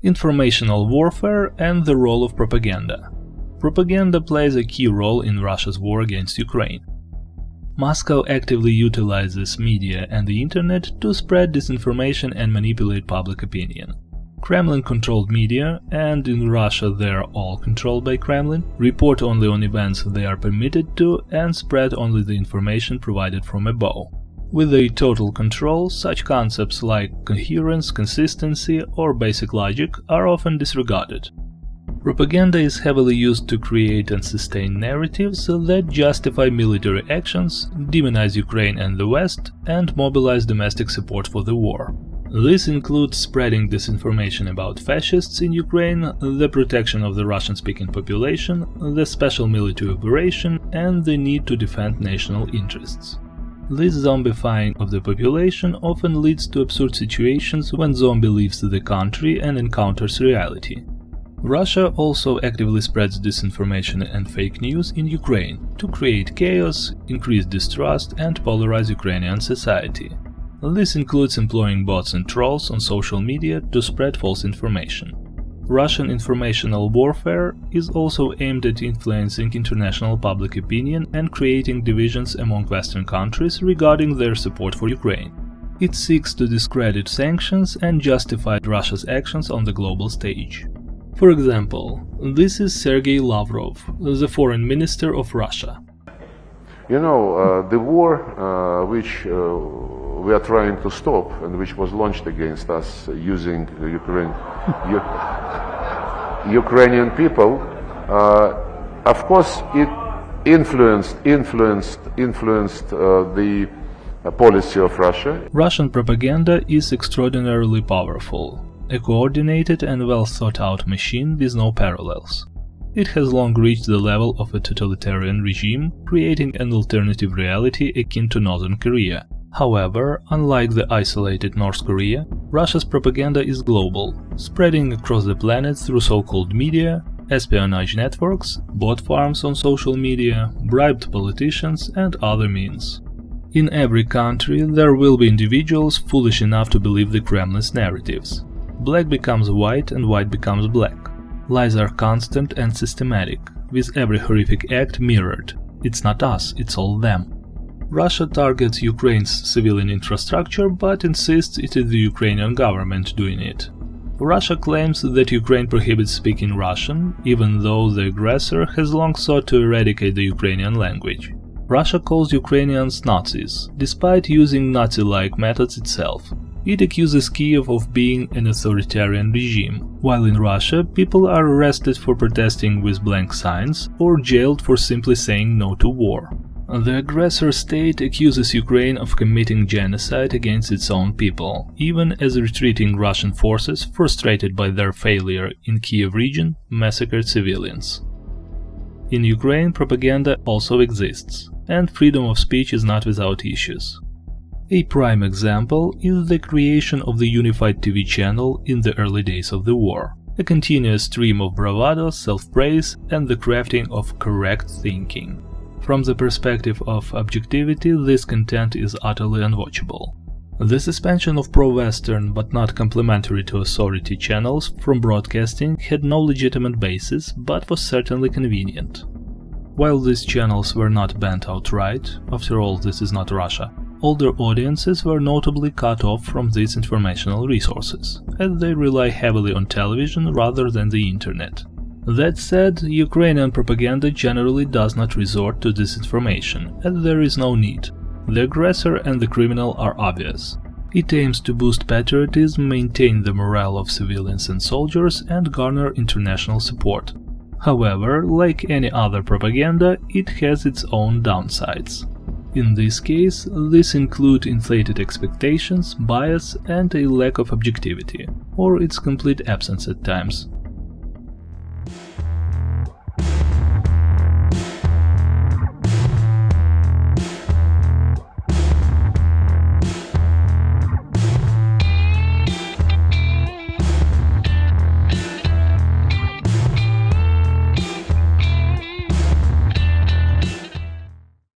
Informational warfare and the role of propaganda. Propaganda plays a key role in Russia's war against Ukraine. Moscow actively utilizes media and the internet to spread disinformation and manipulate public opinion. Kremlin-controlled media, and in Russia they are all controlled by Kremlin, report only on events they are permitted to and spread only the information provided from above. With a total control, such concepts like coherence, consistency, or basic logic are often disregarded. Propaganda is heavily used to create and sustain narratives that justify military actions, demonize Ukraine and the West, and mobilize domestic support for the war. This includes spreading disinformation about fascists in Ukraine, the protection of the Russian-speaking population, the special military operation, and the need to defend national interests. This zombifying of the population often leads to absurd situations when zombie leaves the country and encounters reality. Russia also actively spreads disinformation and fake news in Ukraine to create chaos, increase distrust, and polarize Ukrainian society. This includes employing bots and trolls on social media to spread false information. Russian informational warfare is also aimed at influencing international public opinion and creating divisions among Western countries regarding their support for Ukraine. It seeks to discredit sanctions and justify Russia's actions on the global stage. For example, this is Sergei Lavrov, the foreign minister of Russia. You know, the war which we are trying to stop and which was launched against us using Ukrainian people, of course it influenced the policy of Russia. Russian propaganda is extraordinarily powerful, a coordinated and well thought out machine with no parallels. It has long reached the level of a totalitarian regime, creating an alternative reality akin to Northern Korea. However, unlike the isolated North Korea, Russia's propaganda is global, spreading across the planet through so-called media, espionage networks, bot farms on social media, bribed politicians, and other means. In every country there will be individuals foolish enough to believe the Kremlin's narratives. Black becomes white and white becomes black. Lies are constant and systematic, with every horrific act mirrored. It's not us, it's all them. Russia targets Ukraine's civilian infrastructure but insists it is the Ukrainian government doing it. Russia claims that Ukraine prohibits speaking Russian, even though the aggressor has long sought to eradicate the Ukrainian language. Russia calls Ukrainians Nazis, despite using Nazi-like methods itself. It accuses Kiev of being an authoritarian regime, while in Russia people are arrested for protesting with blank signs or jailed for simply saying no to war. The aggressor state accuses Ukraine of committing genocide against its own people, even as retreating Russian forces, frustrated by their failure in Kiev region, massacred civilians. In Ukraine, propaganda also exists, and freedom of speech is not without issues. A prime example is the creation of the unified TV channel in the early days of the war, a continuous stream of bravado, self-praise, and the crafting of correct thinking. From the perspective of objectivity, this content is utterly unwatchable. The suspension of pro-Western but not complementary to authority channels from broadcasting had no legitimate basis, but was certainly convenient. While these channels were not banned outright, after all this is not Russia, older audiences were notably cut off from these informational resources, as they rely heavily on television rather than the internet. That said, Ukrainian propaganda generally does not resort to disinformation, as there is no need. The aggressor and the criminal are obvious. It aims to boost patriotism, maintain the morale of civilians and soldiers, and garner international support. However, like any other propaganda, it has its own downsides. In this case, these include inflated expectations, bias, and a lack of objectivity, or its complete absence at times.